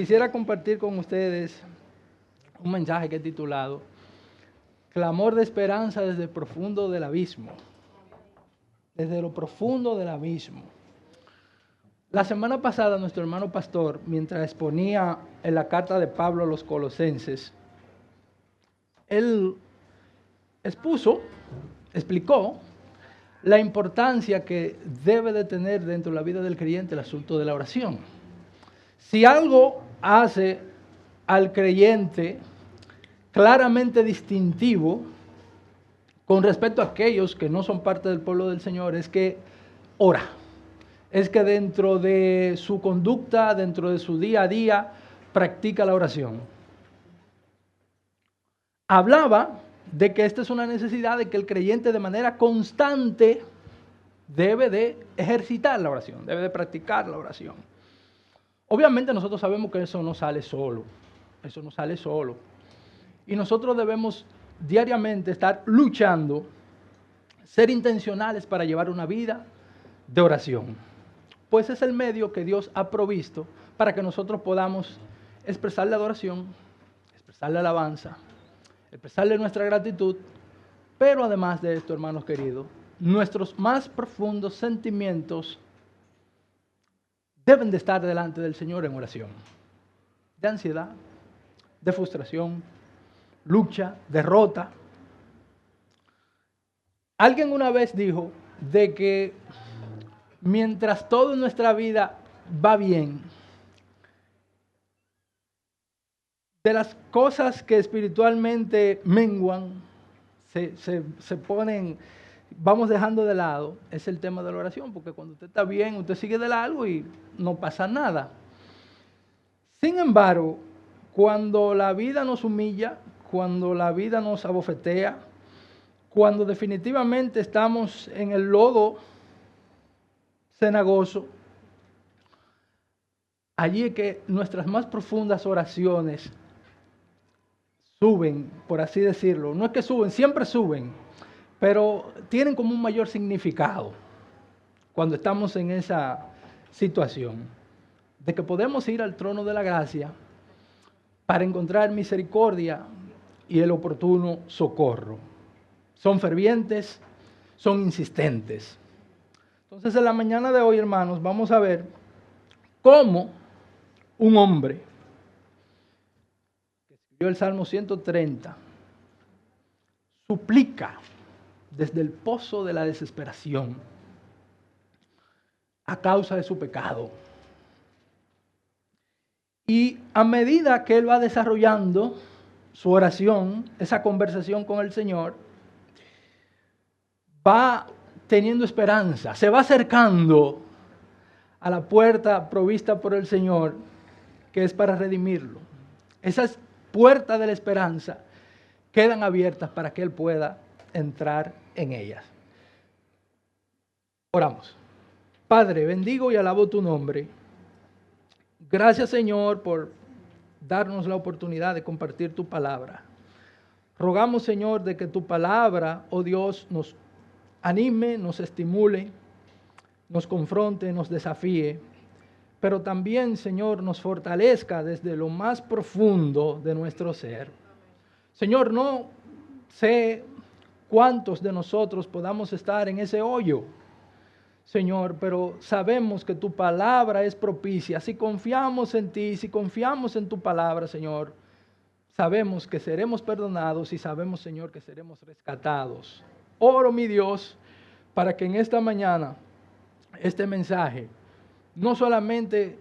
Quisiera compartir con ustedes un mensaje que he titulado Clamor de esperanza desde el profundo del abismo. Desde lo profundo del abismo. La semana pasada nuestro hermano pastor, mientras exponía en la carta de Pablo a los Colosenses, él explicó la importancia que debe de tener dentro de la vida del creyente el asunto de la oración. Si algo hace al creyente claramente distintivo con respecto a aquellos que no son parte del pueblo del Señor, es que ora. Es que dentro de su conducta, dentro de su día a día, practica la oración. Hablaba de que esta es una necesidad de que el creyente de manera constante debe de ejercitar la oración, debe de practicar la oración. Obviamente nosotros sabemos que eso no sale solo, Y nosotros debemos diariamente estar luchando, ser intencionales para llevar una vida de oración. Pues es el medio que Dios ha provisto para que nosotros podamos expresar la adoración, expresar la alabanza, expresarle nuestra gratitud, pero además de esto, hermanos queridos, nuestros más profundos sentimientos deben de estar delante del Señor en oración. De ansiedad, de frustración, lucha, derrota. Alguien una vez dijo de que mientras todo en nuestra vida va bien, de las cosas que espiritualmente menguan, se ponen, vamos dejando de lado, es el tema de la oración, porque cuando usted está bien, usted sigue de largo y no pasa nada. Sin embargo, cuando la vida nos humilla, cuando la vida nos abofetea, cuando definitivamente estamos en el lodo cenagoso, allí es que nuestras más profundas oraciones suben, por así decirlo. No es que suben, siempre suben, pero tienen como un mayor significado cuando estamos en esa situación, de que podemos ir al trono de la gracia para encontrar misericordia y el oportuno socorro. Son fervientes, son insistentes. Entonces, en la mañana de hoy, hermanos, vamos a ver cómo un hombre que escribió el Salmo 130 suplica desde el pozo de la desesperación a causa de su pecado. Y a medida que él va desarrollando su oración, esa conversación con el Señor, va teniendo esperanza, se va acercando a la puerta provista por el Señor, que es para redimirlo. Esas puertas de la esperanza quedan abiertas para que él pueda entrar en ellas. Oramos. Padre, bendigo y alabo tu nombre. Gracias, Señor, por darnos la oportunidad de compartir tu palabra. Rogamos, Señor, de que tu palabra, oh Dios, nos anime, nos estimule, nos confronte, nos desafíe, pero también, Señor, nos fortalezca desde lo más profundo de nuestro ser. Señor, no sé cuántos de nosotros podamos estar en ese hoyo, Señor, pero sabemos que tu palabra es propicia. Si confiamos en ti, si confiamos en tu palabra, Señor, sabemos que seremos perdonados y sabemos, Señor, que seremos rescatados. Oro, mi Dios, para que en esta mañana este mensaje no solamente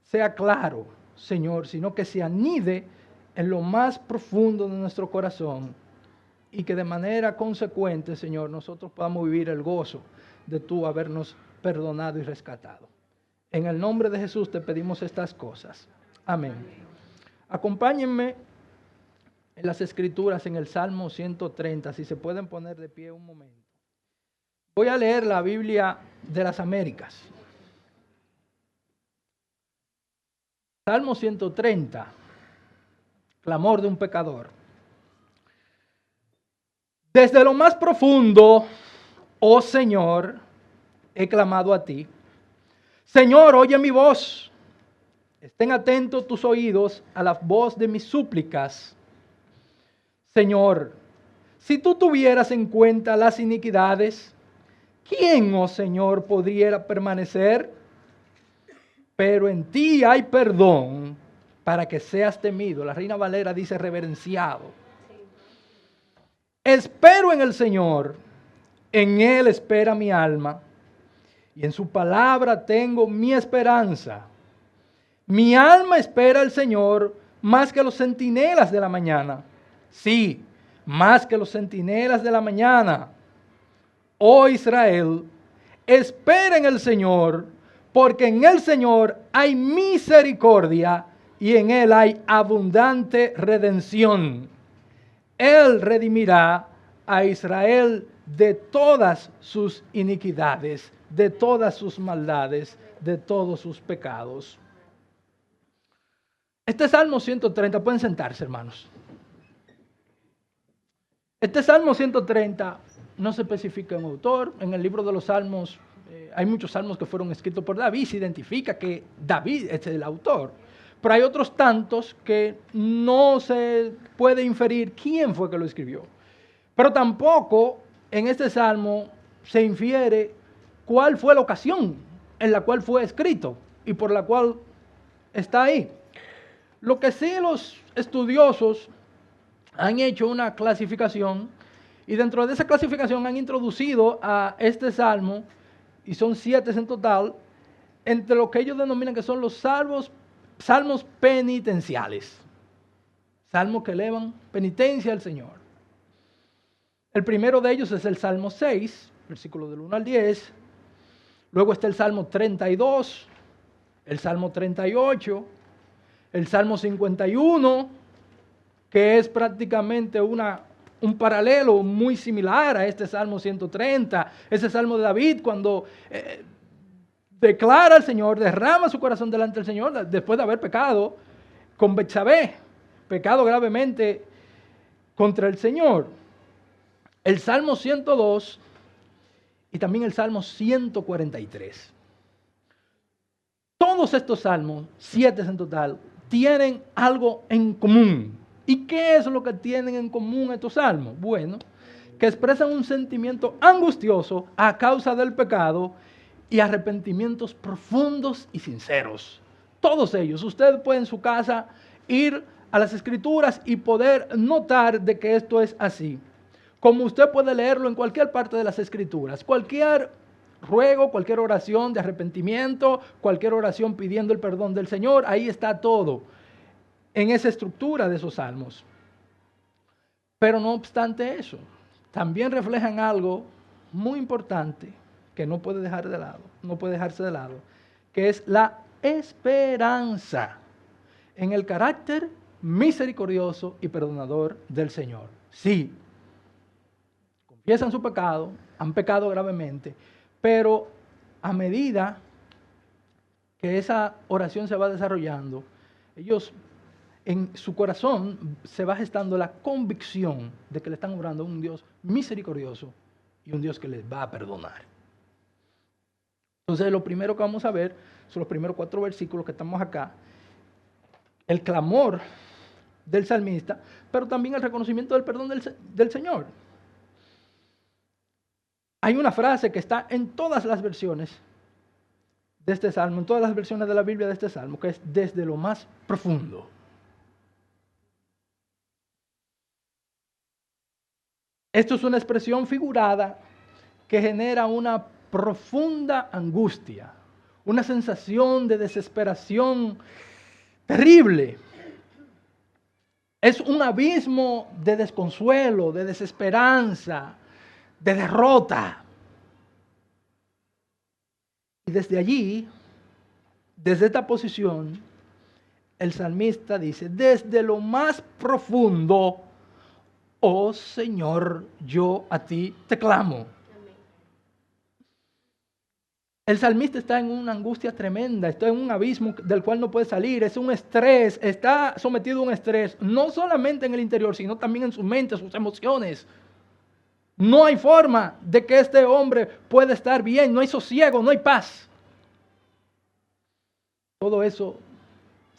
sea claro, Señor, sino que se anide en lo más profundo de nuestro corazón y que de manera consecuente, Señor, nosotros podamos vivir el gozo de tú habernos perdonado y rescatado. En el nombre de Jesús te pedimos estas cosas. Amén. Acompáñenme en las Escrituras en el Salmo 130, si se pueden poner de pie un momento. Voy a leer la Biblia de las Américas. Salmo 130, clamor de un pecador. Desde lo más profundo, oh Señor, he clamado a ti. Señor, oye mi voz. Estén atentos tus oídos a la voz de mis súplicas. Señor, si tú tuvieras en cuenta las iniquidades, ¿quién, oh Señor, podría permanecer? Pero en ti hay perdón para que seas temido. La Reina Valera dice reverenciado. Espero en el Señor, en Él espera mi alma, y en su palabra tengo mi esperanza. Mi alma espera al Señor más que los centinelas de la mañana. Sí, más que los centinelas de la mañana. Oh Israel, espera en el Señor, porque en el Señor hay misericordia y en Él hay abundante redención. Él redimirá a Israel de todas sus iniquidades, de todas sus maldades, de todos sus pecados. Este Salmo 130, pueden sentarse, hermanos. Este Salmo 130 no se especifica un autor. En el libro de los Salmos hay muchos salmos que fueron escritos por David. Se identifica que David es el autor. Pero hay otros tantos que no se puede inferir quién fue que lo escribió. Pero tampoco en este salmo se infiere cuál fue la ocasión en la cual fue escrito y por la cual está ahí. Lo que sí los estudiosos han hecho una clasificación y dentro de esa clasificación han introducido a este salmo, y son 7 en total, entre lo que ellos denominan que son los salmos penitenciales. Salmos que elevan penitencia al Señor. El primero de ellos es el Salmo 6, versículos del 1 al 10. Luego está el Salmo 32, el Salmo 38, el Salmo 51, que es prácticamente un paralelo muy similar a este Salmo 130, ese Salmo de David cuando declara al Señor, derrama su corazón delante del Señor después de haber pecado con Betsabé, pecado gravemente contra el Señor. El Salmo 102 y también el Salmo 143. Todos estos salmos, 7 en total, tienen algo en común. ¿Y qué es lo que tienen en común estos salmos? Bueno, que expresan un sentimiento angustioso a causa del pecado y arrepentimientos profundos y sinceros. Todos ellos. Usted puede en su casa ir a las Escrituras y poder notar de que esto es así. Como usted puede leerlo en cualquier parte de las Escrituras. Cualquier ruego, cualquier oración de arrepentimiento, cualquier oración pidiendo el perdón del Señor, ahí está todo en esa estructura de esos salmos. Pero no obstante eso, también reflejan algo muy importante que no puede dejarse de lado, que es la esperanza en el carácter misericordioso y perdonador del Señor. Sí, confiesan su pecado, han pecado gravemente, pero a medida que esa oración se va desarrollando, ellos en su corazón se va gestando la convicción de que le están orando a un Dios misericordioso y un Dios que les va a perdonar. Entonces, lo primero que vamos a ver son los primeros 4 versículos que estamos acá. El clamor del salmista, pero también el reconocimiento del perdón del Señor. Hay una frase que está en todas las versiones de este salmo, en todas las versiones de la Biblia de este salmo, que es desde lo más profundo. Esto es una expresión figurada que genera una profunda angustia, una sensación de desesperación terrible. Es un abismo de desconsuelo, de desesperanza, de derrota. Y desde allí, desde esta posición, el salmista dice, desde lo más profundo, oh Señor, yo a ti te clamo. El salmista está en una angustia tremenda, está en un abismo del cual no puede salir, es un estrés, está sometido a un estrés, no solamente en el interior, sino también en su mente, sus emociones. No hay forma de que este hombre pueda estar bien, no hay sosiego, no hay paz. Todo eso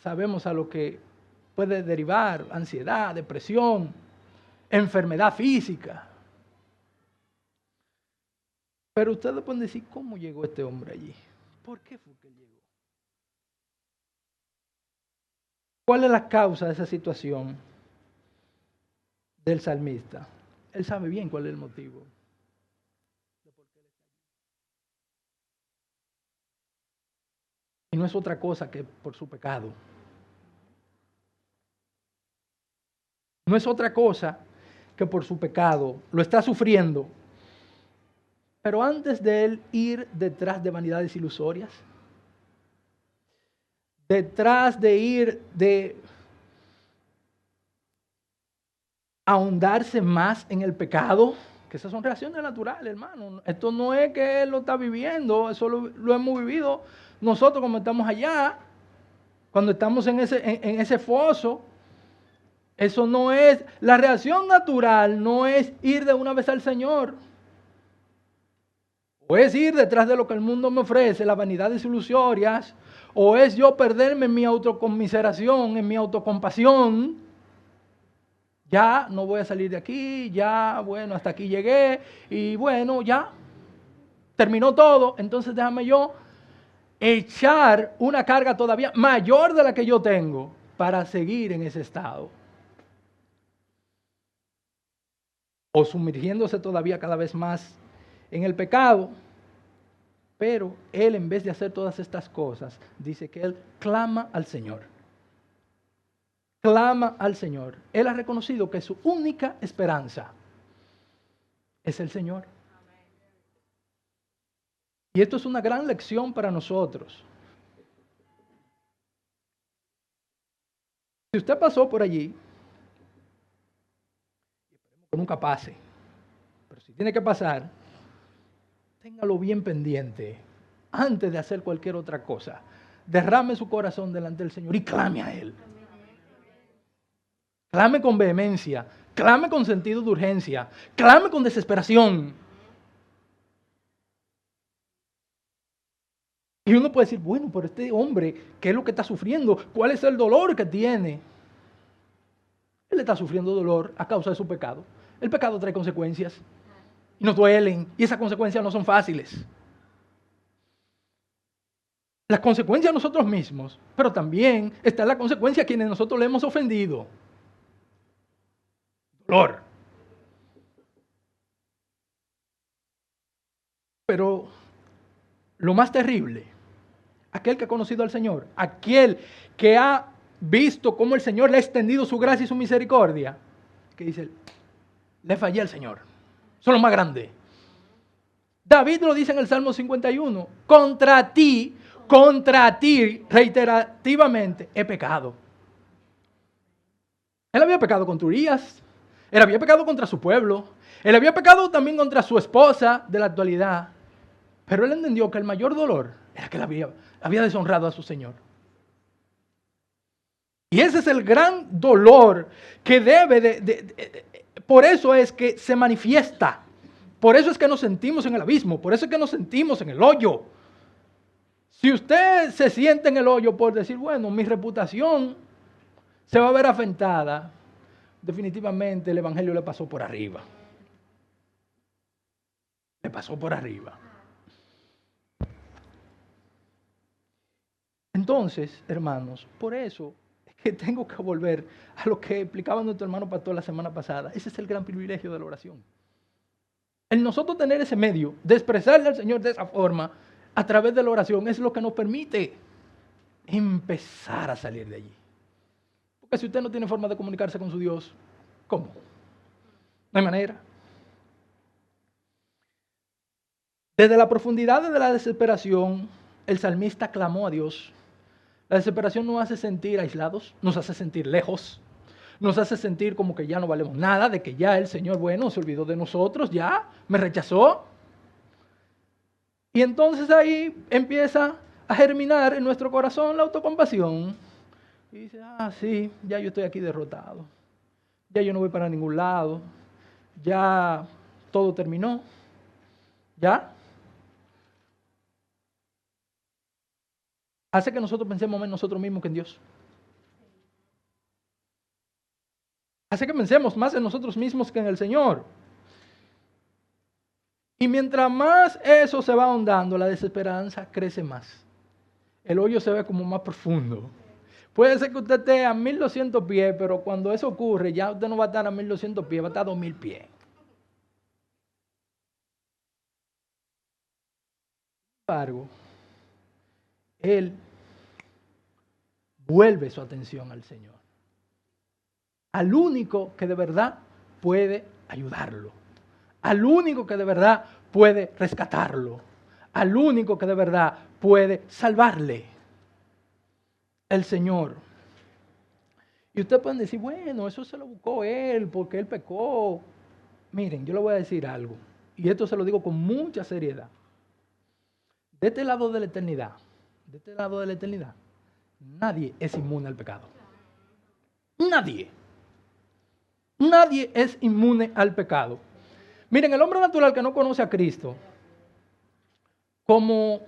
sabemos a lo que puede derivar: ansiedad, depresión, enfermedad física. Pero ustedes pueden decir, ¿cómo llegó este hombre allí? ¿Por qué fue que llegó? ¿Cuál es la causa de esa situación del salmista? Él sabe bien cuál es el motivo. Y no es otra cosa que por su pecado. No es otra cosa que por su pecado. Lo está sufriendo. Pero antes de él ir detrás de vanidades ilusorias, detrás de ir de ahondarse más en el pecado, que esas son reacciones naturales, hermano. Esto no es que él lo está viviendo, eso lo hemos vivido nosotros como estamos allá, cuando estamos en ese foso. Eso no es, la reacción natural no es ir de una vez al Señor. O es ir detrás de lo que el mundo me ofrece, las vanidades ilusorias, o es yo perderme en mi autoconmiseración, en mi autocompasión. Ya no voy a salir de aquí, ya, bueno, hasta aquí llegué, y bueno, ya terminó todo, entonces déjame yo echar una carga todavía mayor de la que yo tengo para seguir en ese estado. O sumergiéndose todavía cada vez más en el pecado. Pero él, en vez de hacer todas estas cosas, dice que él clama al Señor. Clama al Señor. Él ha reconocido que su única esperanza es el Señor. Y esto es una gran lección para nosotros. Si usted pasó por allí, esperemos que nunca pase, pero si tiene que pasar, téngalo bien pendiente antes de hacer cualquier otra cosa. Derrame su corazón delante del Señor y clame a Él. Clame con vehemencia, clame con sentido de urgencia, clame con desesperación. Y uno puede decir, bueno, pero este hombre, ¿qué es lo que está sufriendo? ¿Cuál es el dolor que tiene? Él está sufriendo dolor a causa de su pecado. El pecado trae consecuencias y nos duelen, y esas consecuencias no son fáciles. Las consecuencias a nosotros mismos, pero también está la consecuencia a quienes nosotros le hemos ofendido. Dolor. Pero lo más terrible, aquel que ha conocido al Señor, aquel que ha visto cómo el Señor le ha extendido su gracia y su misericordia, que dice, le fallé al Señor. Eso es lo más grande. David lo dice en el Salmo 51, contra ti, reiterativamente, he pecado. Él había pecado contra Urías, él había pecado contra su pueblo, él había pecado también contra su esposa de la actualidad, pero él entendió que el mayor dolor era que él había deshonrado a su Señor. Y ese es el gran dolor que por eso es que se manifiesta, por eso es que nos sentimos en el abismo, por eso es que nos sentimos en el hoyo. Si usted se siente en el hoyo por decir, bueno, mi reputación se va a ver afectada, definitivamente el Evangelio le pasó por arriba. Le pasó por arriba. Entonces, hermanos, por eso es que tengo que volver a lo que explicaba nuestro hermano pastor la semana pasada. Ese es el gran privilegio de la oración. El nosotros tener ese medio de expresarle al Señor de esa forma, a través de la oración, es lo que nos permite empezar a salir de allí. Porque si usted no tiene forma de comunicarse con su Dios, ¿cómo? No hay manera. Desde la profundidad de la desesperación, el salmista clamó a Dios. La desesperación nos hace sentir aislados, nos hace sentir lejos, nos hace sentir como que ya no valemos nada, de que ya el Señor, bueno, se olvidó de nosotros, ya me rechazó. Y entonces ahí empieza a germinar en nuestro corazón la autocompasión. Y dice, sí, ya yo estoy aquí derrotado. Ya yo no voy para ningún lado. Ya todo terminó. ¿Ya? Hace que nosotros pensemos más en nosotros mismos que en Dios. hace que pensemos más en nosotros mismos que en el Señor. Y mientras más eso se va ahondando, la desesperanza crece más. El hoyo se ve como más profundo. Puede ser que usted esté a 1200 pies, pero cuando eso ocurre, ya usted no va a estar a 1200 pies, va a estar a 2000 pies. Sin embargo, él vuelve su atención al Señor, al único que de verdad puede ayudarlo, al único que de verdad puede rescatarlo, al único que de verdad puede salvarle, el Señor. Y ustedes pueden decir, bueno, eso se lo buscó él porque él pecó. Miren, yo le voy a decir algo, y esto se lo digo con mucha seriedad. De este lado de la eternidad, nadie es inmune al pecado. Nadie. Nadie es inmune al pecado. Miren, el hombre natural que no conoce a Cristo, como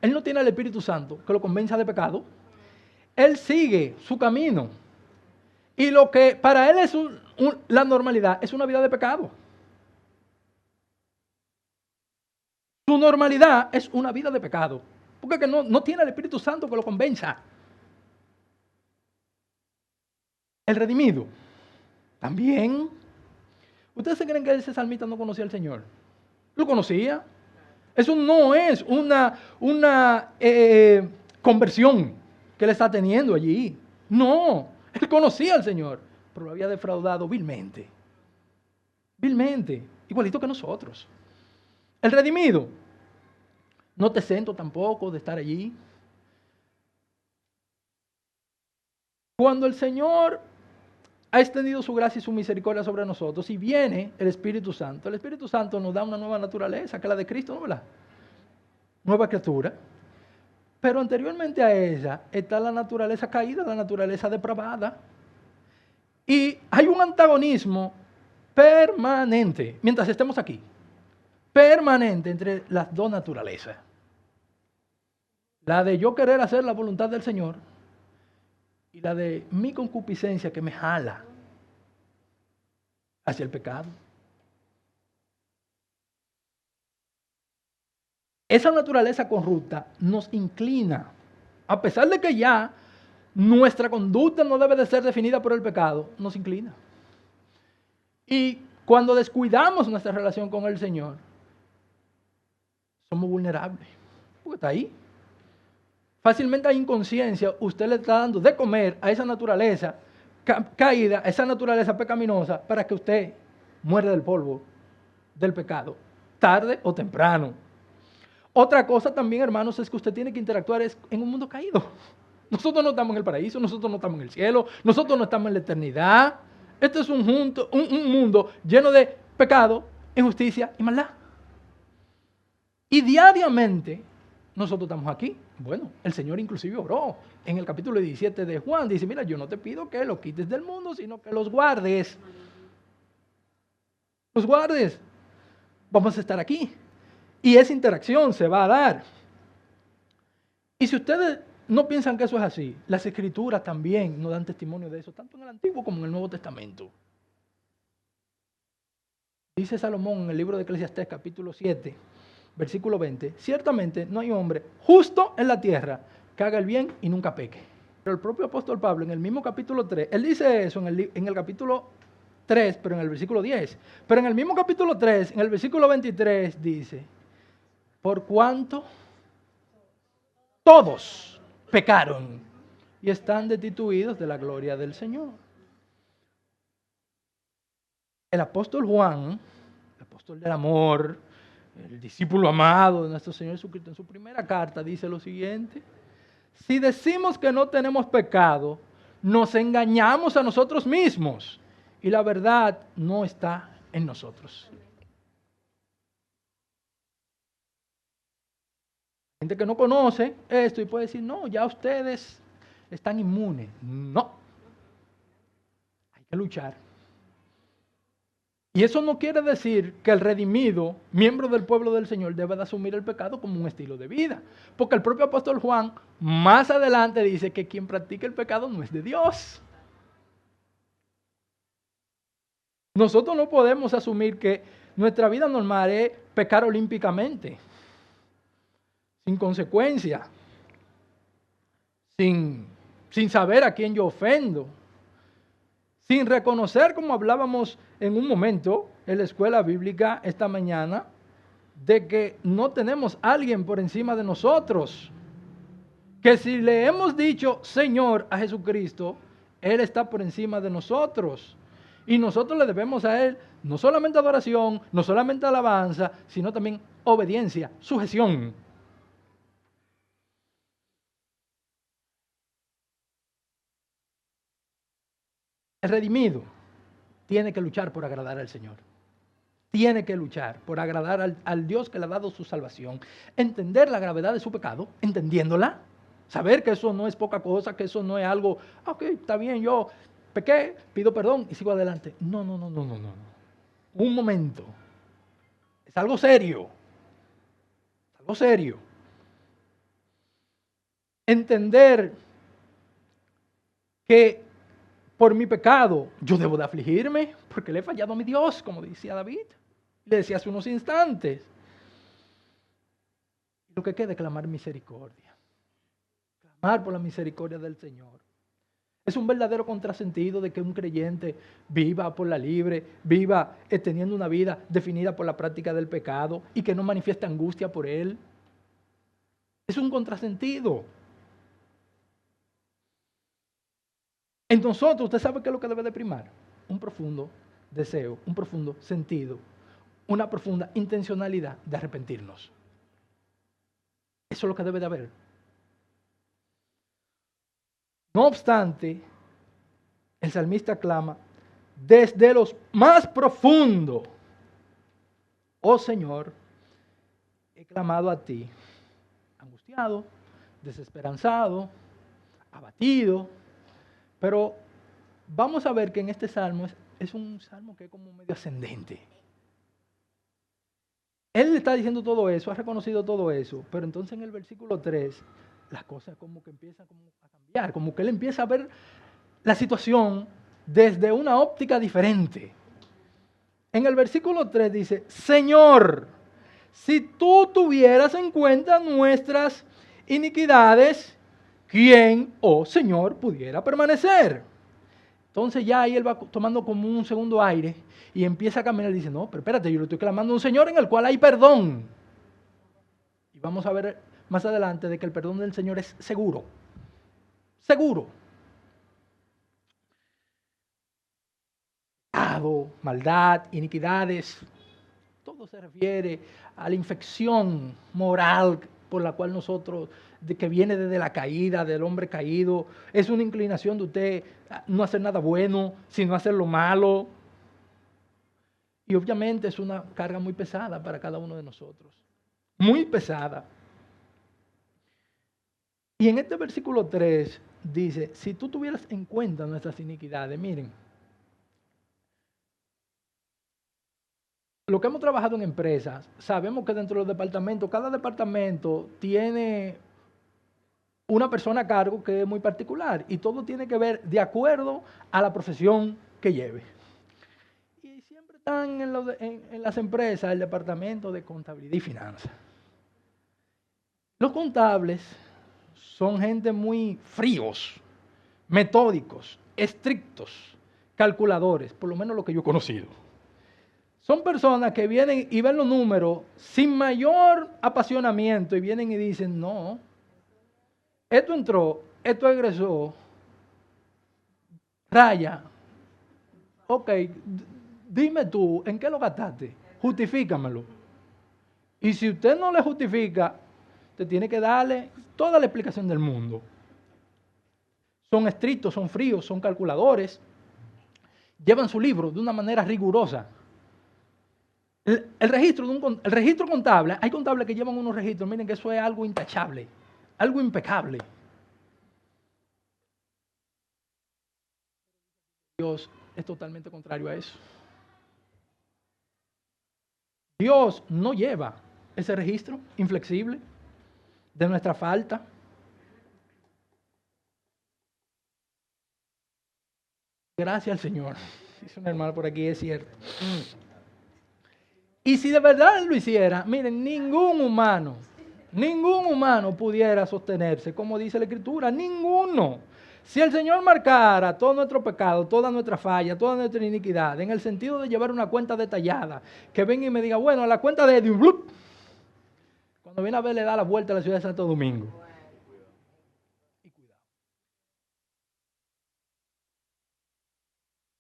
él no tiene el Espíritu Santo que lo convenza de pecado, él sigue su camino. Y lo que para él es la normalidad es una vida de pecado. Su normalidad es una vida de pecado. Porque que no tiene el Espíritu Santo que lo convenza. El redimido. También. ¿Ustedes se creen que ese salmista no conocía al Señor? ¿Lo conocía? Eso no es una conversión que él está teniendo allí. No, él conocía al Señor, pero lo había defraudado vilmente. Vilmente, igualito que nosotros. El redimido, no te exento tampoco de estar allí. Cuando el Señor ha extendido su gracia y su misericordia sobre nosotros y viene el Espíritu Santo nos da una nueva naturaleza, que es la de Cristo, ¿no? ¿Verdad? Nueva criatura. Pero anteriormente a ella está la naturaleza caída, la naturaleza depravada. Y hay un antagonismo permanente, mientras estemos aquí, permanente entre las dos naturalezas. La de yo querer hacer la voluntad del Señor y la de mi concupiscencia que me jala hacia el pecado. Esa naturaleza corrupta nos inclina, a pesar de que ya nuestra conducta no debe de ser definida por el pecado, nos inclina. Y cuando descuidamos nuestra relación con el Señor, somos vulnerables, porque está ahí. Fácilmente hay inconsciencia, usted le está dando de comer a esa naturaleza caída, a esa naturaleza pecaminosa, para que usted muera del polvo del pecado, tarde o temprano. Otra cosa también, hermanos, es que usted tiene que interactuar en un mundo caído. Nosotros no estamos en el paraíso, nosotros no estamos en el cielo, nosotros no estamos en la eternidad. Este es un mundo lleno de pecado, injusticia y maldad. Y diariamente nosotros estamos aquí. Bueno, el Señor inclusive oró en el capítulo 17 de Juan. Dice, mira, yo no te pido que los quites del mundo, sino que los guardes. Los guardes. Vamos a estar aquí. Y esa interacción se va a dar. Y si ustedes no piensan que eso es así, las Escrituras también nos dan testimonio de eso, tanto en el Antiguo como en el Nuevo Testamento. Dice Salomón en el libro de Eclesiastés, capítulo 7, versículo 20, ciertamente no hay hombre justo en la tierra que haga el bien y nunca peque. Pero el propio apóstol Pablo en el mismo capítulo 3, él dice eso en el capítulo 3, pero en el versículo 10. Pero en el mismo capítulo 3, en el versículo 23, dice, por cuanto todos pecaron y están destituidos de la gloria del Señor. El apóstol Juan, el apóstol del amor, el discípulo amado de nuestro Señor Jesucristo, en su primera carta dice lo siguiente: si decimos que no tenemos pecado, nos engañamos a nosotros mismos y la verdad no está en nosotros. Gente que no conoce esto y puede decir, no, ya ustedes están inmunes. No, hay que luchar. Y eso no quiere decir que el redimido, miembro del pueblo del Señor, debe de asumir el pecado como un estilo de vida. Porque el propio apóstol Juan más adelante dice que quien practica el pecado no es de Dios. Nosotros no podemos asumir que nuestra vida normal es pecar olímpicamente, sin consecuencia, sin saber a quién yo ofendo, sin reconocer, como hablábamos en un momento en la escuela bíblica esta mañana, de que no tenemos a alguien por encima de nosotros. Que si le hemos dicho Señor a Jesucristo, Él está por encima de nosotros. Y nosotros le debemos a Él no solamente adoración, no solamente alabanza, sino también obediencia, sujeción. El redimido tiene que luchar por agradar al Señor. Tiene que luchar por agradar al Dios que le ha dado su salvación. Entender la gravedad de su pecado, entendiéndola. Saber que eso no es poca cosa, que eso no es algo, ok, está bien, yo pequé, pido perdón y sigo adelante. No. Un momento. Es algo serio. Es algo serio. Entender que por mi pecado yo debo de afligirme porque le he fallado a mi Dios, como decía David. Le decía hace unos instantes. Lo que queda es clamar misericordia. Clamar por la misericordia del Señor. Es un verdadero contrasentido de que un creyente viva por la libre, viva teniendo una vida definida por la práctica del pecado y que no manifiesta angustia por él. Es un contrasentido. En nosotros, usted sabe qué es lo que debe de primar. Un profundo deseo, un profundo sentido, una profunda intencionalidad de arrepentirnos. Eso es lo que debe de haber. No obstante, el salmista clama desde los más profundos: oh Señor, he clamado a ti, angustiado, desesperanzado, abatido. Pero vamos a ver que en este salmo es un salmo que es como medio ascendente. Él le está diciendo todo eso, ha reconocido todo eso, pero entonces en el versículo 3 las cosas como que empiezan como a cambiar, como que él empieza a ver la situación desde una óptica diferente. En el versículo 3 dice: Señor, si tú tuvieras en cuenta nuestras iniquidades, ¿quién, oh Señor, pudiera permanecer? Entonces ya ahí él va tomando como un segundo aire y empieza a caminar y dice: no, pero espérate, yo le estoy clamando a un Señor en el cual hay perdón. Y vamos a ver más adelante de que el perdón del Señor es seguro. Seguro. Pecado, maldad, iniquidades, todo se refiere a la infección moral por la cual nosotros, que viene desde la caída del hombre caído. Es una inclinación de usted no hacer nada bueno, sino hacer lo malo. Y obviamente es una carga muy pesada para cada uno de nosotros. Muy pesada. Y en este versículo 3 dice: si tú tuvieras en cuenta nuestras iniquidades, miren, lo que hemos trabajado en empresas, sabemos que dentro de los departamentos, cada departamento tiene una persona a cargo que es muy particular y todo tiene que ver de acuerdo a la profesión que lleve. Y siempre están en las empresas el departamento de contabilidad y finanzas. Los contables son gente muy fríos, metódicos, estrictos, calculadores, por lo menos lo que yo he conocido. Son personas que vienen y ven los números sin mayor apasionamiento y vienen y dicen: no, esto entró, esto egresó, raya. Ok, dime tú, ¿en qué lo gastaste? Justifícamelo. Y si usted no le justifica, te tiene que darle toda la explicación del mundo. Son estrictos, son fríos, son calculadores. Llevan su libro de una manera rigurosa. El registro contable, hay contables que llevan unos registros, miren que eso es algo intachable, algo impecable. Dios es totalmente contrario a eso. Dios no lleva ese registro inflexible de nuestra falta. Gracias al Señor. Dice un hermano por aquí, es cierto. Y si de verdad él lo hiciera, miren, ningún humano pudiera sostenerse, como dice la Escritura, ninguno. Si el Señor marcara todo nuestro pecado, toda nuestra falla, toda nuestra iniquidad, en el sentido de llevar una cuenta detallada, que venga y me diga, bueno, la cuenta de Edwin, ¡blup! Cuando viene a ver le da la vuelta a la ciudad de Santo Domingo. Y cuidado.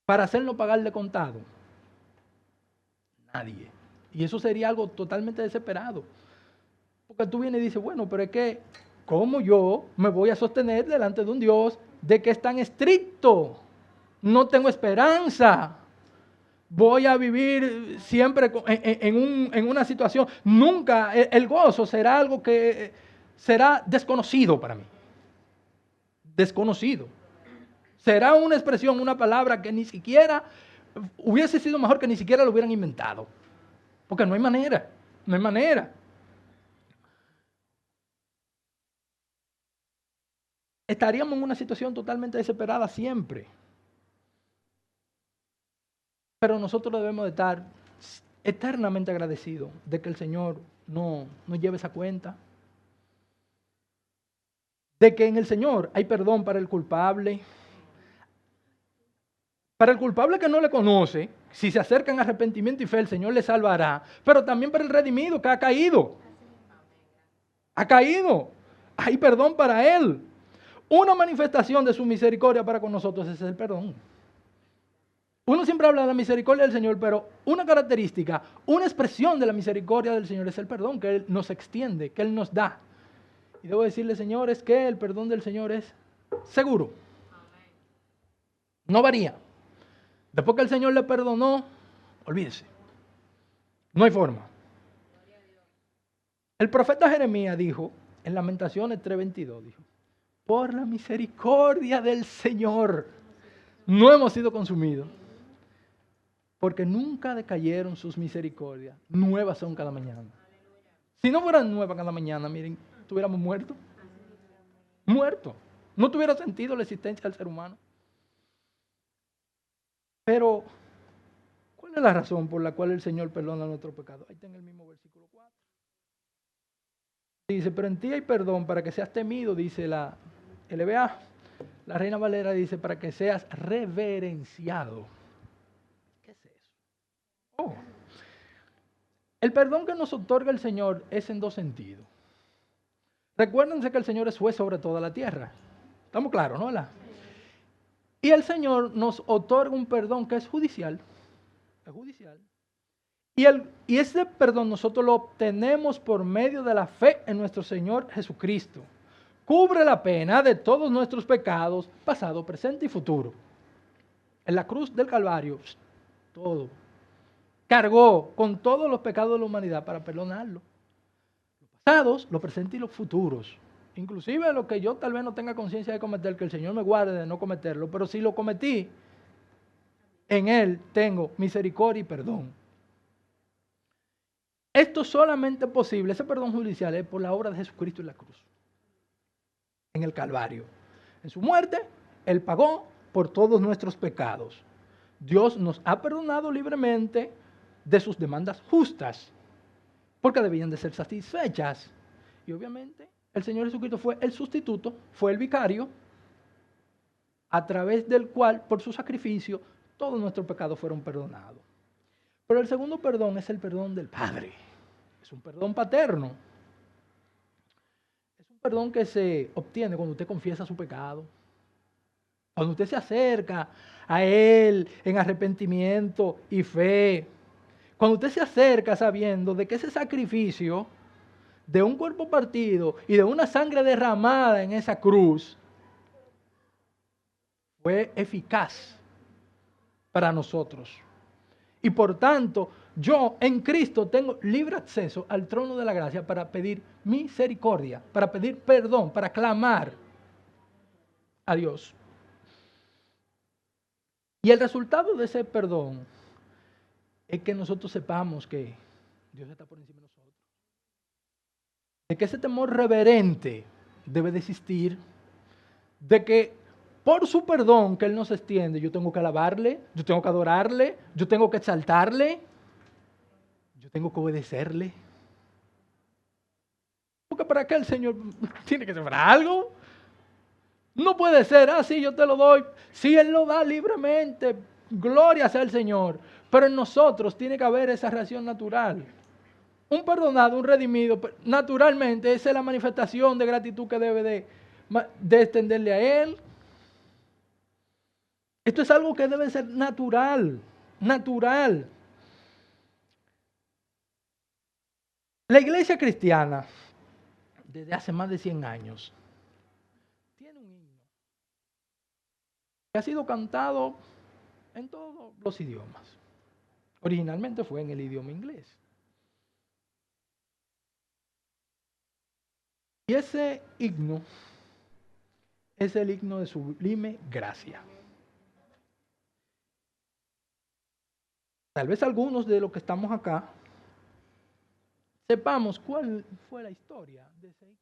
Para hacernos pagar de contado, nadie. Y eso sería algo totalmente desesperado. Porque tú vienes y dices, bueno, pero es que, ¿cómo yo me voy a sostener delante de un Dios de que es tan estricto? No tengo esperanza. Voy a vivir siempre en una situación. Nunca el gozo será algo que será desconocido para mí. Desconocido. Será una expresión, una palabra que ni siquiera hubiese sido mejor que ni siquiera lo hubieran inventado. Porque no hay manera, no hay manera. Estaríamos en una situación totalmente desesperada siempre. Pero nosotros debemos de estar eternamente agradecidos de que el Señor no lleve esa cuenta. De que en el Señor hay perdón para el culpable. Para el culpable que no le conoce, si se acerca en arrepentimiento y fe, el Señor le salvará. Pero también para el redimido que ha caído. Ha caído. Hay perdón para él. Una manifestación de su misericordia para con nosotros es el perdón. Uno siempre habla de la misericordia del Señor, pero una característica, una expresión de la misericordia del Señor es el perdón que Él nos extiende, que Él nos da. Y debo decirle, señores, que el perdón del Señor es seguro. No varía. Después que el Señor le perdonó, olvídese. No hay forma. El profeta Jeremías dijo, en Lamentaciones 3:22, dijo, por la misericordia del Señor no hemos sido consumidos, porque nunca decayeron sus misericordias, nuevas son cada mañana. Si no fueran nuevas cada mañana, miren, estuviéramos muertos. Muertos. No tuviera sentido la existencia del ser humano. Pero, ¿cuál es la razón por la cual el Señor perdona nuestro pecado? Ahí está en el mismo versículo 4. Dice, pero en ti hay perdón para que seas temido, dice la LBA. La Reina Valera dice, para que seas reverenciado. ¿Qué es eso? Oh. El perdón que nos otorga el Señor es en dos sentidos. Recuérdense que el Señor es juez sobre toda la tierra. ¿Estamos claros, no? Y el Señor nos otorga un perdón que es judicial. Es judicial. Y ese perdón nosotros lo obtenemos por medio de la fe en nuestro Señor Jesucristo. Cubre la pena de todos nuestros pecados, pasado, presente y futuro. En la cruz del Calvario, todo. Cargó con todos los pecados de la humanidad para perdonarlo. Los pasados, los presentes y los futuros. Inclusive lo que yo tal vez no tenga conciencia de cometer, que el Señor me guarde de no cometerlo, pero si lo cometí, en Él tengo misericordia y perdón. Esto solamente es posible, ese perdón judicial es por la obra de Jesucristo en la cruz, en el Calvario. En su muerte, Él pagó por todos nuestros pecados. Dios nos ha perdonado libremente de sus demandas justas, porque debían de ser satisfechas. Y obviamente, el Señor Jesucristo fue el sustituto, fue el vicario, a través del cual, por su sacrificio, todos nuestros pecados fueron perdonados. Pero el segundo perdón es el perdón del Padre. Es un perdón paterno. Es un perdón que se obtiene cuando usted confiesa su pecado. Cuando usted se acerca a Él en arrepentimiento y fe. Cuando usted se acerca sabiendo de que ese sacrificio de un cuerpo partido y de una sangre derramada en esa cruz fue eficaz para nosotros. Y por tanto, yo en Cristo tengo libre acceso al trono de la gracia para pedir misericordia, para pedir perdón, para clamar a Dios. Y el resultado de ese perdón es que nosotros sepamos que Dios está por encima de nosotros. De que ese temor reverente debe de existir. De que por su perdón que Él nos extiende, yo tengo que alabarle, yo tengo que adorarle, yo tengo que exaltarle, yo tengo que obedecerle. Porque para qué el Señor tiene que ser para algo. No puede ser, sí, yo te lo doy. Sí, Él lo da libremente. Gloria sea el Señor. Pero en nosotros tiene que haber esa reacción natural. Un perdonado, un redimido, naturalmente esa es la manifestación de gratitud que debe de extenderle a Él. Esto es algo que debe ser natural, natural. La iglesia cristiana, desde hace más de 100 años, tiene un himno que ha sido cantado en todos los idiomas. Originalmente fue en el idioma inglés. Y ese himno es el himno de sublime gracia. Tal vez algunos de los que estamos acá sepamos cuál fue la historia de ese himno.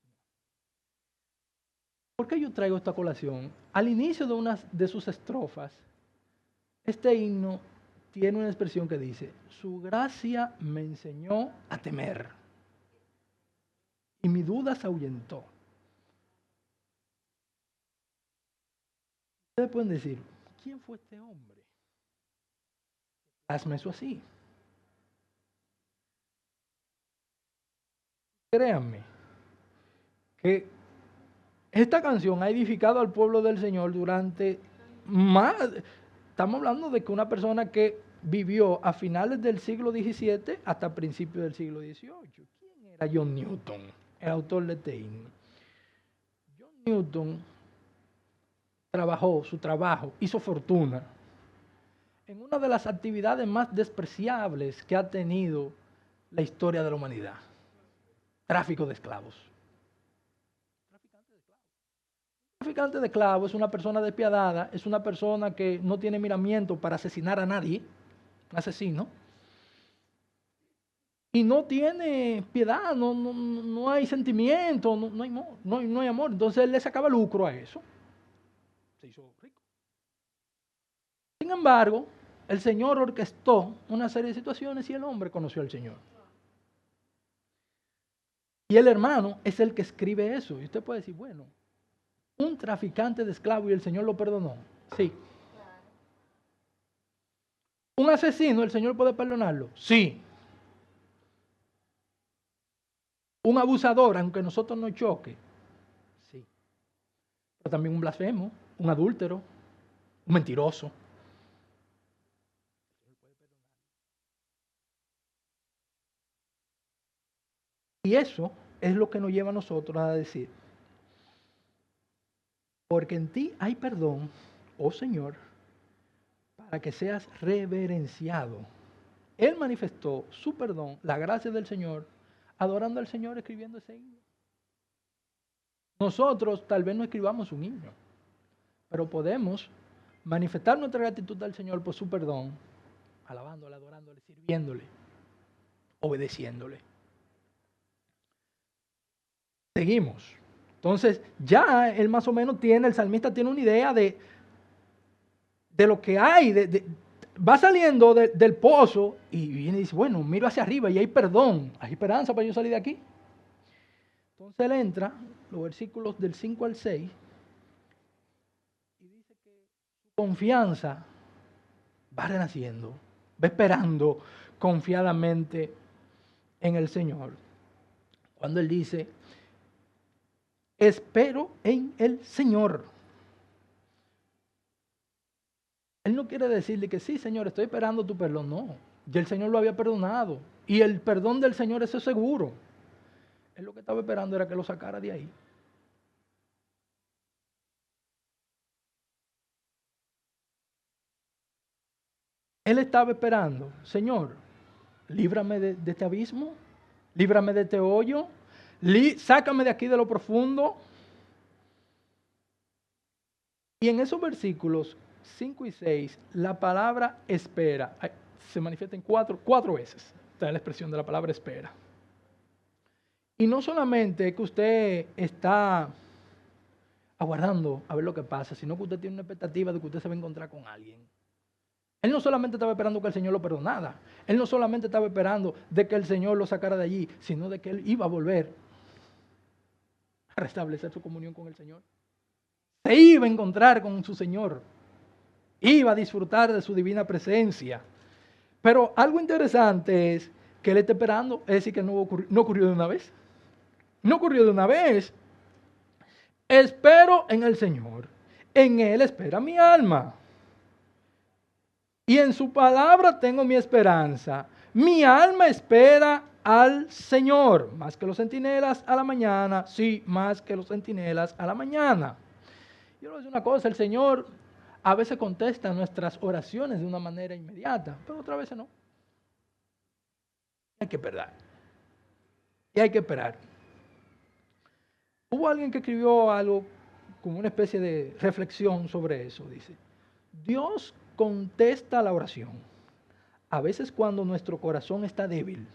¿Por qué yo traigo esta colación? Al inicio de una de sus estrofas, este himno tiene una expresión que dice: su gracia me enseñó a temer y mi duda se ahuyentó. Ustedes pueden decir, ¿quién fue este hombre? Hazme eso así. Créanme que esta canción ha edificado al pueblo del Señor durante más. Estamos hablando de que una persona que vivió a finales del siglo XVII hasta principios del siglo XVIII. ¿Quién era John Newton, el autor de este himno? John Newton trabajó, su trabajo, hizo fortuna en una de las actividades más despreciables que ha tenido la historia de la humanidad: tráfico de esclavos. Traficante de esclavos es una persona despiadada, es una persona que no tiene miramiento para asesinar a nadie, un asesino, y no tiene piedad, no hay sentimiento, no hay amor. Entonces él le sacaba lucro a eso. Se hizo rico. Sin embargo, el Señor orquestó una serie de situaciones y el hombre conoció al Señor. Y el hermano es el que escribe eso. Y usted puede decir, bueno, un traficante de esclavos y el Señor lo perdonó. Sí. Un asesino, ¿el Señor puede perdonarlo? Sí. Un abusador, aunque nosotros nos choque. Sí. Pero también un blasfemo, un adúltero, un mentiroso. Y eso es lo que nos lleva a nosotros a decir: porque en ti hay perdón, oh Señor, para que seas reverenciado. Él manifestó su perdón, la gracia del Señor, adorando al Señor, escribiendo ese himno. Nosotros tal vez no escribamos un himno, pero podemos manifestar nuestra gratitud al Señor por su perdón, alabándole, adorándole, sirviéndole, obedeciéndole. Seguimos. Entonces, ya él más o menos el salmista tiene una idea de lo que hay, va saliendo del pozo y viene y dice, bueno, miro hacia arriba y hay perdón, hay esperanza para yo salir de aquí. Entonces él entra, los versículos del 5 al 6, y dice que su confianza va renaciendo, va esperando confiadamente en el Señor. Cuando él dice, espero en el Señor. Él no quiere decirle que sí, Señor, estoy esperando tu perdón. No, ya el Señor lo había perdonado. Y el perdón del Señor, eso es seguro. Él lo que estaba esperando era que lo sacara de ahí. Él estaba esperando, Señor, líbrame de este abismo, líbrame de este hoyo, sácame de aquí de lo profundo. Y en esos versículos 5 y 6, la palabra espera se manifiesta en cuatro veces. Está la expresión de la palabra espera. Y no solamente que usted está aguardando a ver lo que pasa, sino que usted tiene una expectativa de que usted se va a encontrar con alguien. Él no solamente estaba esperando que el Señor lo perdonara, él no solamente estaba esperando de que el Señor lo sacara de allí, sino de que él iba a volver a restablecer su comunión con el Señor. Se iba a encontrar con su Señor, iba a disfrutar de su divina presencia. Pero algo interesante es que él está esperando, es decir, que no ocurrió de una vez. No ocurrió de una vez. Espero en el Señor, en Él espera mi alma. Y en su palabra tengo mi esperanza. Mi alma espera al Señor, más que los centinelas a la mañana. Sí, más que los centinelas a la mañana. Yo le voy a decir una cosa, el Señor a veces contesta nuestras oraciones de una manera inmediata, pero otras veces no. Hay que esperar. Y hay que esperar. Hubo alguien que escribió algo como una especie de reflexión sobre eso. Dice, Dios contesta la oración. A veces cuando nuestro corazón está débil,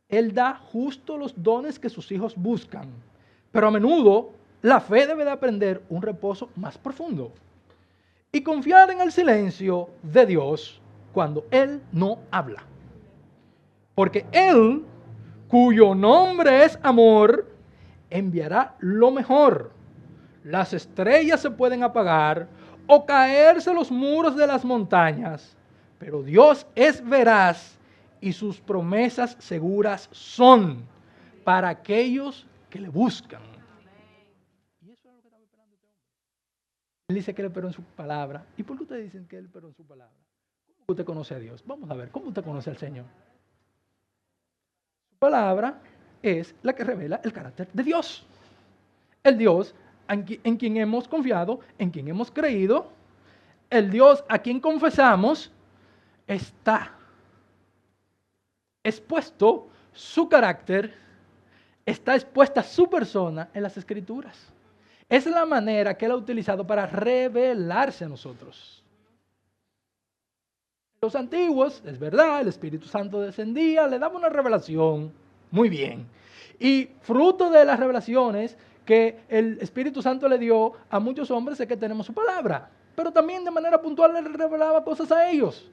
Él da justo los dones que sus hijos buscan. Pero a menudo la fe debe de aprender un reposo más profundo y confiar en el silencio de Dios cuando Él no habla. Porque Él, cuyo nombre es amor, enviará lo mejor. Las estrellas se pueden apagar o caerse los muros de las montañas, pero Dios es veraz y sus promesas seguras son para aquellos que le buscan. Y eso es lo que estaba esperando este hombre. Él dice que él esperó en su palabra. ¿Y por qué ustedes dicen que él esperó en su palabra? ¿Cómo usted conoce a Dios? Vamos a ver, ¿cómo usted conoce al Señor? Su palabra es la que revela el carácter de Dios. El Dios en quien hemos confiado, en quien hemos creído, el Dios a quien confesamos, está expuesto su carácter, está expuesta su persona en las Escrituras. Es la manera que Él ha utilizado para revelarse a nosotros. Los antiguos, es verdad, el Espíritu Santo descendía, le daba una revelación, muy bien. Y fruto de las revelaciones que el Espíritu Santo le dio a muchos hombres es que tenemos su palabra. Pero también de manera puntual le revelaba cosas a ellos.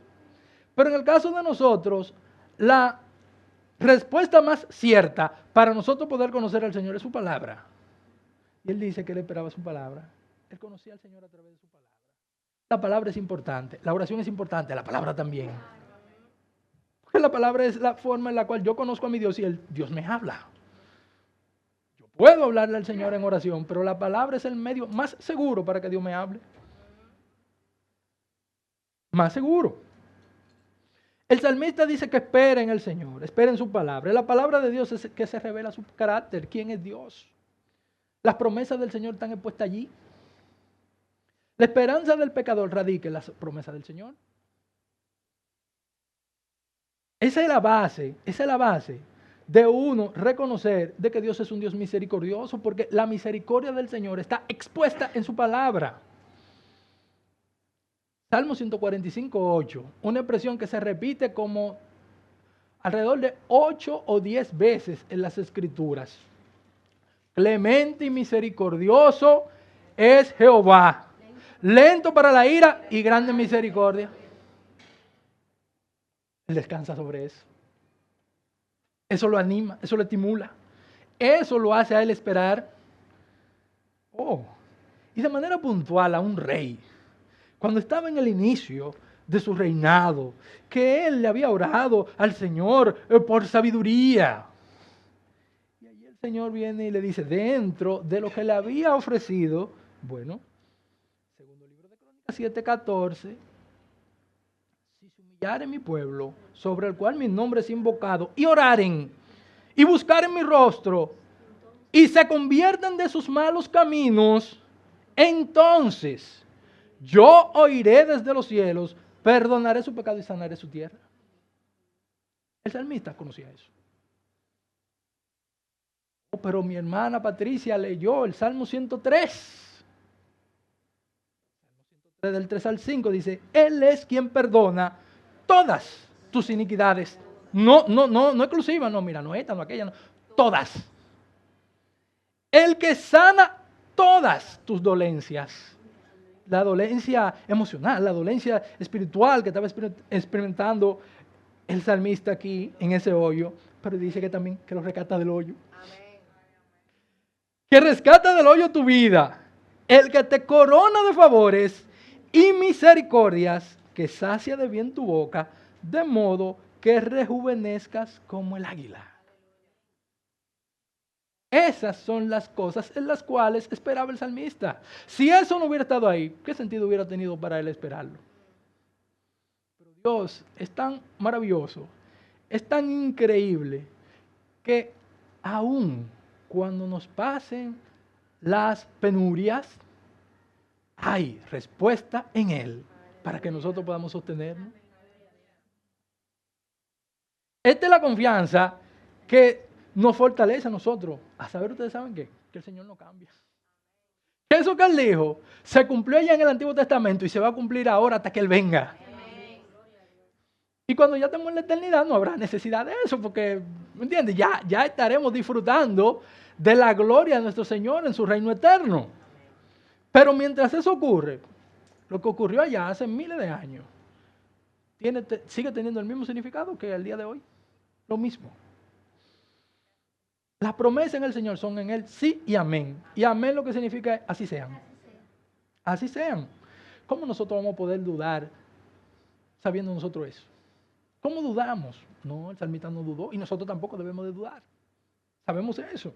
Pero en el caso de nosotros, la respuesta más cierta para nosotros poder conocer al Señor es su palabra. Y él dice que él esperaba su palabra. Él conocía al Señor a través de su palabra. La palabra es importante, la oración es importante, la palabra también. Porque la palabra es la forma en la cual yo conozco a mi Dios y Dios me habla. Yo puedo hablarle al Señor en oración, pero la palabra es el medio más seguro para que Dios me hable. Más seguro. El salmista dice que espera en el Señor, espera en su palabra. La palabra de Dios es que se revela su carácter, quién es Dios. Las promesas del Señor están expuestas allí. La esperanza del pecador radica en las promesas del Señor. Esa es la base de uno reconocer de que Dios es un Dios misericordioso, porque la misericordia del Señor está expuesta en su palabra. Salmo 145:8, una expresión que se repite como alrededor de 8 o 10 veces en las Escrituras. Clemente y misericordioso es Jehová, lento para la ira y grande en misericordia. Él descansa sobre eso. Eso lo anima, eso lo estimula. Eso lo hace a él esperar. Y de manera puntual a un rey. Cuando estaba en el inicio de su reinado, que él le había orado al Señor por sabiduría. Y ahí el Señor viene y le dice, dentro de lo que le había ofrecido, bueno, segundo libro de Crónicas 7:14, si se humillare mi pueblo, sobre el cual mi nombre es invocado, y oraren, y buscaren mi rostro, y se conviertan de sus malos caminos, entonces yo oiré desde los cielos, perdonaré su pecado y sanaré su tierra. El salmista conocía eso. Pero mi hermana Patricia leyó el Salmo 103. Salmo 103 del 3 al 5 dice, Él es quien perdona todas tus iniquidades. No exclusivas, no, mira, no esta, no aquella, no, todas. El que sana todas tus dolencias. La dolencia emocional, la dolencia espiritual que estaba experimentando el salmista aquí en ese hoyo, pero dice que también que lo rescata del hoyo. Amén. Que rescata del hoyo tu vida, el que te corona de favores y misericordias, que sacia de bien tu boca, de modo que rejuvenezcas como el águila. Esas son las cosas en las cuales esperaba el salmista. Si eso no hubiera estado ahí, ¿qué sentido hubiera tenido para él esperarlo? Pero Dios es tan maravilloso, es tan increíble, que aún cuando nos pasen las penurias, hay respuesta en Él para que nosotros podamos sostenernos. Esta es la confianza que nos fortalece a nosotros. A saber, ustedes saben qué, que el Señor no cambia. Eso que Él dijo se cumplió ya en el Antiguo Testamento y se va a cumplir ahora hasta que Él venga. Y cuando ya estemos en la eternidad no habrá necesidad de eso, porque, ¿me entiendes? Ya estaremos disfrutando de la gloria de nuestro Señor en su reino eterno. Pero mientras eso ocurre, lo que ocurrió allá hace miles de años, sigue teniendo el mismo significado que el día de hoy. Lo mismo. Las promesas en el Señor son en Él sí y amén. Y amén lo que significa es así sean. Así sean. ¿Cómo nosotros vamos a poder dudar sabiendo nosotros eso? ¿Cómo dudamos? No, el salmista no dudó y nosotros tampoco debemos de dudar. Sabemos eso.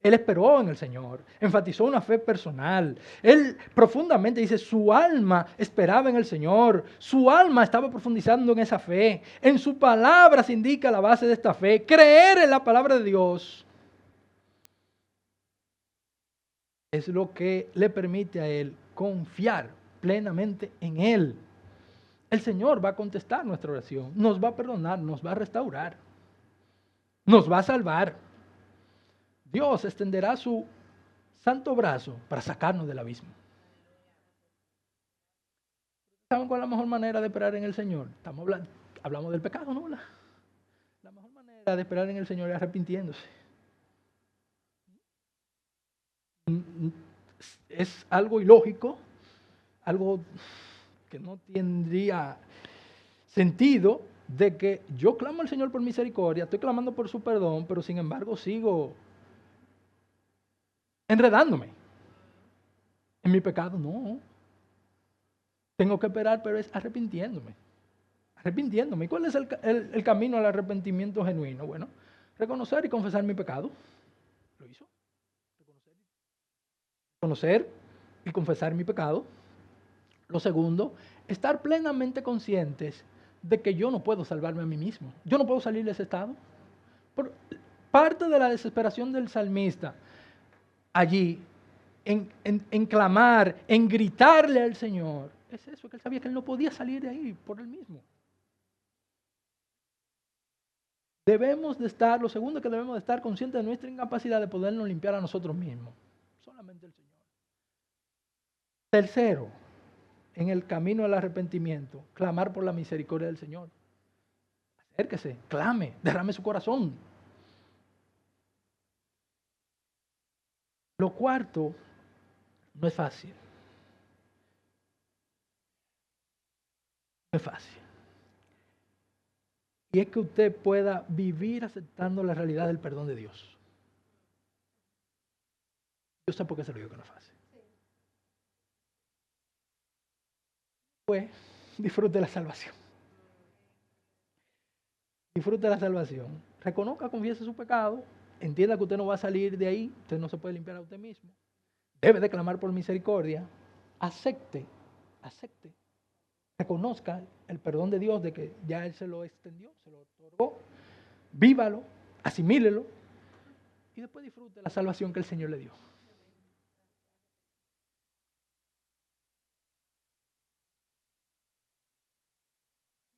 Él esperó en el Señor, enfatizó una fe personal. Él profundamente dice, su alma esperaba en el Señor, su alma estaba profundizando en esa fe. En su palabra se indica la base de esta fe, creer en la palabra de Dios. Es lo que le permite a él confiar plenamente en Él. El Señor va a contestar nuestra oración, nos va a perdonar, nos va a restaurar, nos va a salvar. Dios extenderá su santo brazo para sacarnos del abismo. ¿Saben cuál es la mejor manera de esperar en el Señor? Hablamos del pecado, ¿no? La mejor manera de esperar en el Señor es arrepintiéndose. Es algo ilógico, algo que no tendría sentido, de que yo clamo al Señor por misericordia, estoy clamando por su perdón, pero sin embargo sigo enredándome en mi pecado. No, tengo que esperar, pero es arrepintiéndome. ¿Y cuál es el camino al arrepentimiento genuino? Bueno, reconocer y confesar mi pecado. ¿Lo hizo? Reconocer y confesar mi pecado. Lo segundo, estar plenamente conscientes de que yo no puedo salvarme a mí mismo. Yo no puedo salir de ese estado. Parte de la desesperación del salmista allí, en clamar, en gritarle al Señor, es eso, que él sabía que él no podía salir de ahí por él mismo. Lo segundo que debemos de estar conscientes de nuestra incapacidad de podernos limpiar a nosotros mismos. Solamente el Señor. Tercero, en el camino al arrepentimiento, clamar por la misericordia del Señor. Acérquese, clame, derrame su corazón. Lo cuarto no es fácil. No es fácil. Y es que usted pueda vivir aceptando la realidad del perdón de Dios. Yo sé por qué se lo digo que no es fácil. Pues disfrute la salvación. Disfrute la salvación. Reconozca, confiese su pecado. Entienda que usted no va a salir de ahí. Usted no se puede limpiar a usted mismo. Debe de clamar por misericordia. Acepte. Reconozca el perdón de Dios, de que ya Él se lo extendió, se lo otorgó. Vívalo, asimílelo. Y después disfrute la salvación que el Señor le dio.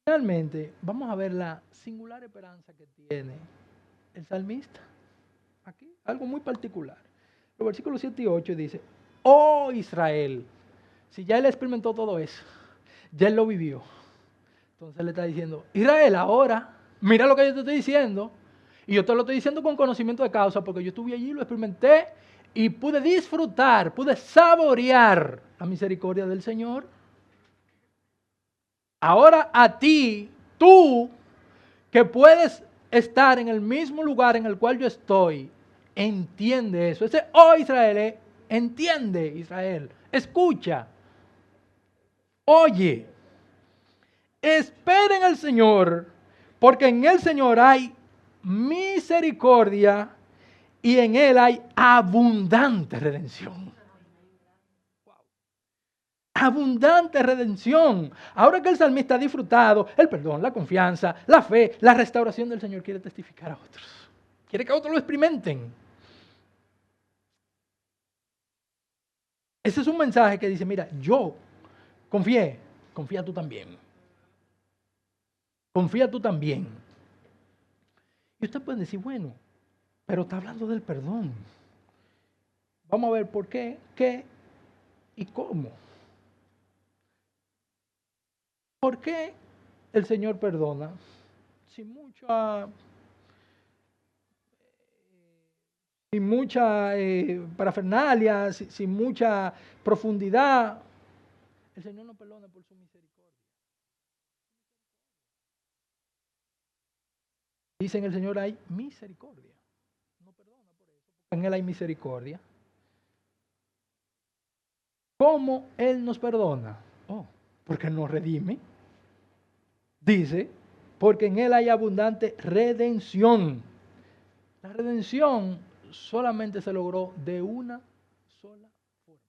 Finalmente, vamos a ver la singular esperanza que tiene el salmista. Aquí, algo muy particular. Los versículos 7 y 8 dice, oh Israel, si ya él experimentó todo eso, ya él lo vivió. Entonces le está diciendo, Israel, ahora, mira lo que yo te estoy diciendo, y yo te lo estoy diciendo con conocimiento de causa, porque yo estuve allí, lo experimenté y pude disfrutar, pude saborear la misericordia del Señor. Ahora a ti, tú, que puedes estar en el mismo lugar en el cual yo estoy, entiende eso. Ese oh Israel, entiende Israel, escucha, oye, espera en el Señor, porque en el Señor hay misericordia y en Él hay abundante redención. Abundante redención. Ahora que el salmista ha disfrutado el perdón, la confianza, la fe, la restauración del Señor, quiere testificar a otros. Quiere que otros lo experimenten. Ese es un mensaje que dice, mira, yo confié, confía tú también. Confía tú también. Y usted puede decir, bueno, pero está hablando del perdón. Vamos a ver por qué, qué y cómo. ¿Por qué el Señor perdona? Sin mucha parafernalia, sin mucha profundidad. El Señor no perdona por su misericordia. Dice en el Señor hay misericordia. No perdona por eso, porque en Él hay misericordia. ¿Cómo Él nos perdona? Oh, porque nos redime. Dice, porque en Él hay abundante redención. La redención solamente se logró de una sola forma.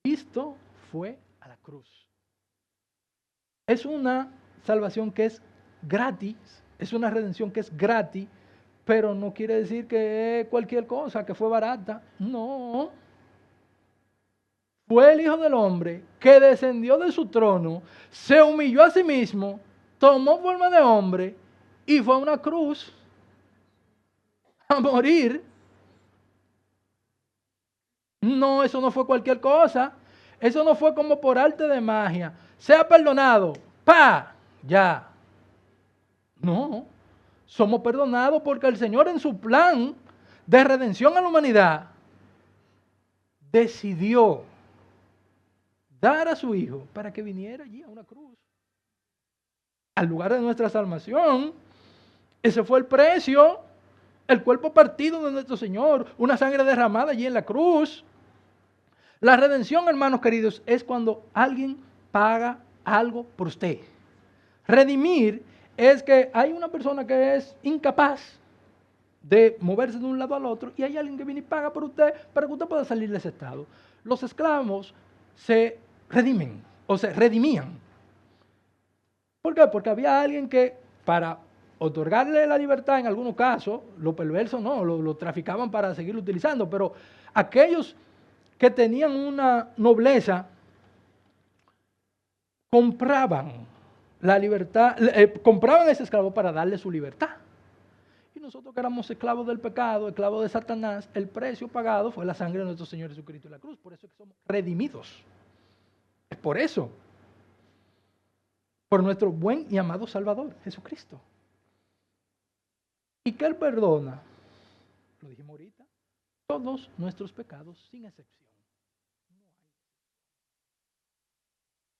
Cristo fue a la cruz. Es una salvación que es gratis, es una redención que es gratis, pero no quiere decir que es cualquier cosa, que fue barata. No. Fue el Hijo del Hombre que descendió de su trono, se humilló a sí mismo, tomó forma de hombre y fue a una cruz a morir. No, eso no fue cualquier cosa. Eso no fue como por arte de magia. Sea perdonado. ¡Pa! Ya. No. Somos perdonados porque el Señor en su plan de redención a la humanidad decidió dar a su Hijo para que viniera allí a una cruz. Al lugar de nuestra salvación. Ese fue el precio. El cuerpo partido de nuestro Señor. Una sangre derramada allí en la cruz. La redención, hermanos queridos, es cuando alguien paga algo por usted. Redimir es que hay una persona que es incapaz de moverse de un lado al otro y hay alguien que viene y paga por usted para que usted pueda salir de ese estado. Los esclavos se redimen o se redimían. ¿Por qué? Porque había alguien que para otorgarle la libertad en algunos casos, lo perverso no, lo traficaban para seguirlo utilizando, pero aquellos que tenían una nobleza compraban la libertad, compraban ese esclavo para darle su libertad. Y nosotros que éramos esclavos del pecado, esclavos de Satanás, el precio pagado fue la sangre de nuestro Señor Jesucristo en la cruz. Por eso es que somos redimidos. Es por eso. Por nuestro buen y amado Salvador, Jesucristo. ¿Y que Él perdona? Lo dijimos ahorita. Todos nuestros pecados sin excepción.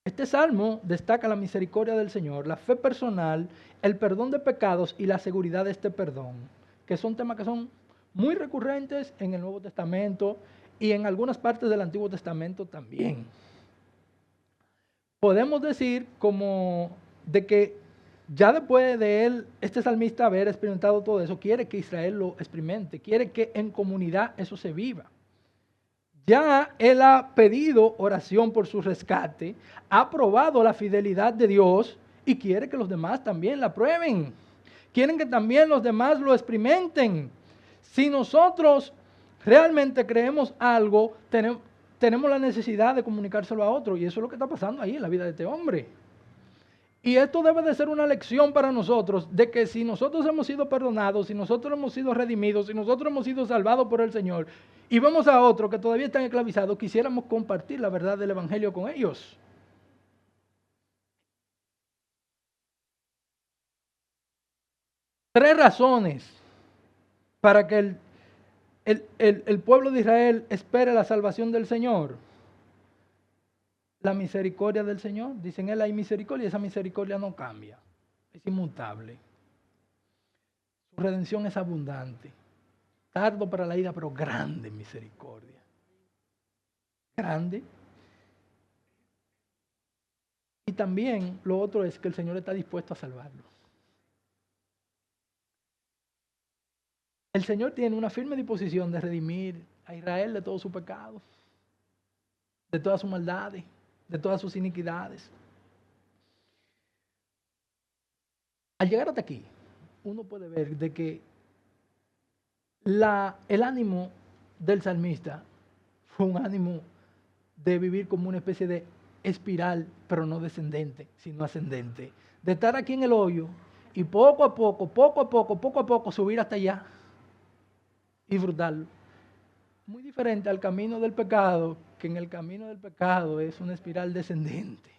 Este salmo destaca la misericordia del Señor, la fe personal, el perdón de pecados y la seguridad de este perdón, que son temas que son muy recurrentes en el Nuevo Testamento y en algunas partes del Antiguo Testamento también. Podemos decir como de que ya después de él, este salmista haber experimentado todo eso, quiere que Israel lo experimente, quiere que en comunidad eso se viva. Ya él ha pedido oración por su rescate, ha probado la fidelidad de Dios y quiere que los demás también la prueben. Quieren que también los demás lo experimenten. Si nosotros realmente creemos algo, tenemos la necesidad de comunicárselo a otro y eso es lo que está pasando ahí en la vida de este hombre. Y esto debe de ser una lección para nosotros, de que si nosotros hemos sido perdonados, si nosotros hemos sido redimidos, si nosotros hemos sido salvados por el Señor, y vemos a otros que todavía están esclavizados, quisiéramos compartir la verdad del Evangelio con ellos. Tres razones para que el pueblo de Israel espera la salvación del Señor? La misericordia del Señor. Dicen él hay misericordia y esa misericordia no cambia. Es inmutable. Su redención es abundante. Tardo para la ira, pero grande misericordia. Grande. Y también lo otro es que el Señor está dispuesto a salvarlo. El Señor tiene una firme disposición de redimir a Israel de todos sus pecados, de todas sus maldades, de todas sus iniquidades. Al llegar hasta aquí, uno puede ver de que el ánimo del salmista fue un ánimo de vivir como una especie de espiral, pero no descendente, sino ascendente. De estar aquí en el hoyo y poco a poco subir hasta allá y disfrutarlo. Muy diferente al camino del pecado, que en el camino del pecado es una espiral descendente.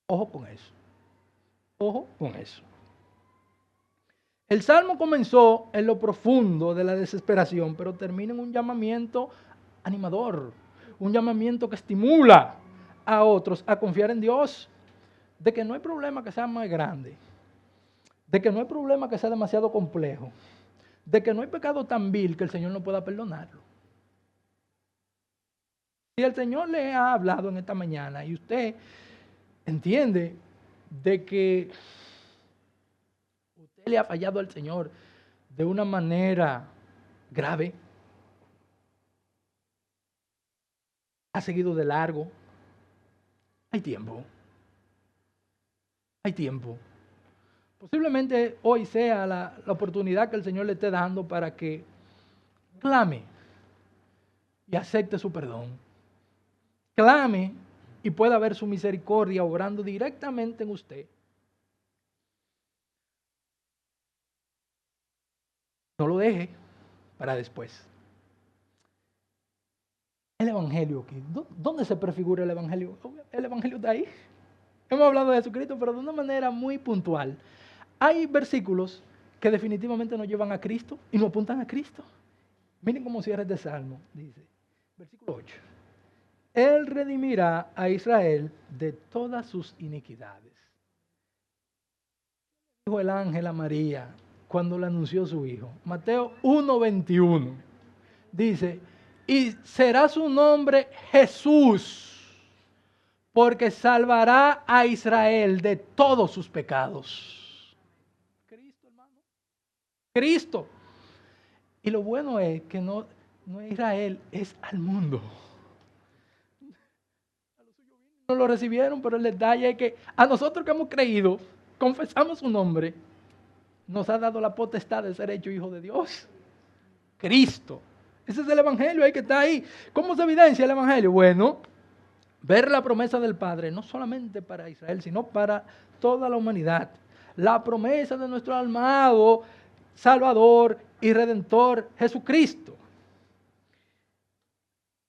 Ojo con eso. Ojo con eso. El salmo comenzó en lo profundo de la desesperación, pero termina en un llamamiento animador, un llamamiento que estimula a otros a confiar en Dios, de que no hay problema que sea más grande, de que no hay problema que sea demasiado complejo, de que no hay pecado tan vil que el Señor no pueda perdonarlo. Si el Señor le ha hablado en esta mañana y usted entiende de que usted le ha fallado al Señor de una manera grave, ha seguido de largo, hay tiempo. Hay tiempo. Posiblemente hoy sea la oportunidad que el Señor le esté dando para que clame y acepte su perdón. Clame y pueda ver su misericordia obrando directamente en usted. No lo deje para después. El Evangelio aquí. ¿Dónde se prefigura el Evangelio? El Evangelio está ahí. Hemos hablado de Jesucristo, pero de una manera muy puntual. Hay versículos que definitivamente nos llevan a Cristo y nos apuntan a Cristo. Miren cómo cierra este salmo. Dice, versículo 8. Él redimirá a Israel de todas sus iniquidades. Dijo el ángel a María cuando le anunció su hijo. Mateo 1:21. Dice, y será su nombre Jesús, porque salvará a Israel de todos sus pecados. Cristo, hermano. Cristo. Y lo bueno es que no es Israel, es al mundo. No lo recibieron, pero el detalle es que a nosotros que hemos creído, confesamos su nombre, nos ha dado la potestad de ser hecho hijo de Dios. Cristo. Ese es el Evangelio, ahí que está ahí. ¿Cómo se evidencia el Evangelio? Bueno, ver la promesa del Padre, no solamente para Israel, sino para toda la humanidad. La promesa de nuestro amado Salvador y Redentor Jesucristo.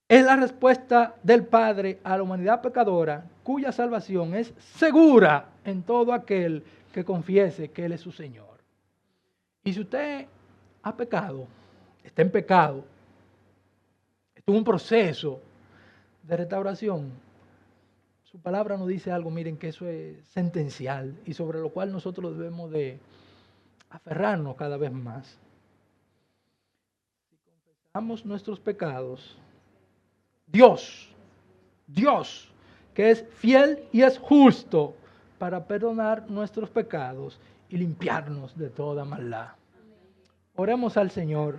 Es la respuesta del Padre a la humanidad pecadora, cuya salvación es segura en todo aquel que confiese que Él es su Señor. Y si usted ha pecado, está en pecado, está en un proceso de restauración, su palabra nos dice algo, miren, que eso es sentencial y sobre lo cual nosotros debemos de aferrarnos cada vez más. Si confesamos nuestros pecados, Dios, que es fiel y es justo para perdonar nuestros pecados y limpiarnos de toda maldad. Oremos al Señor.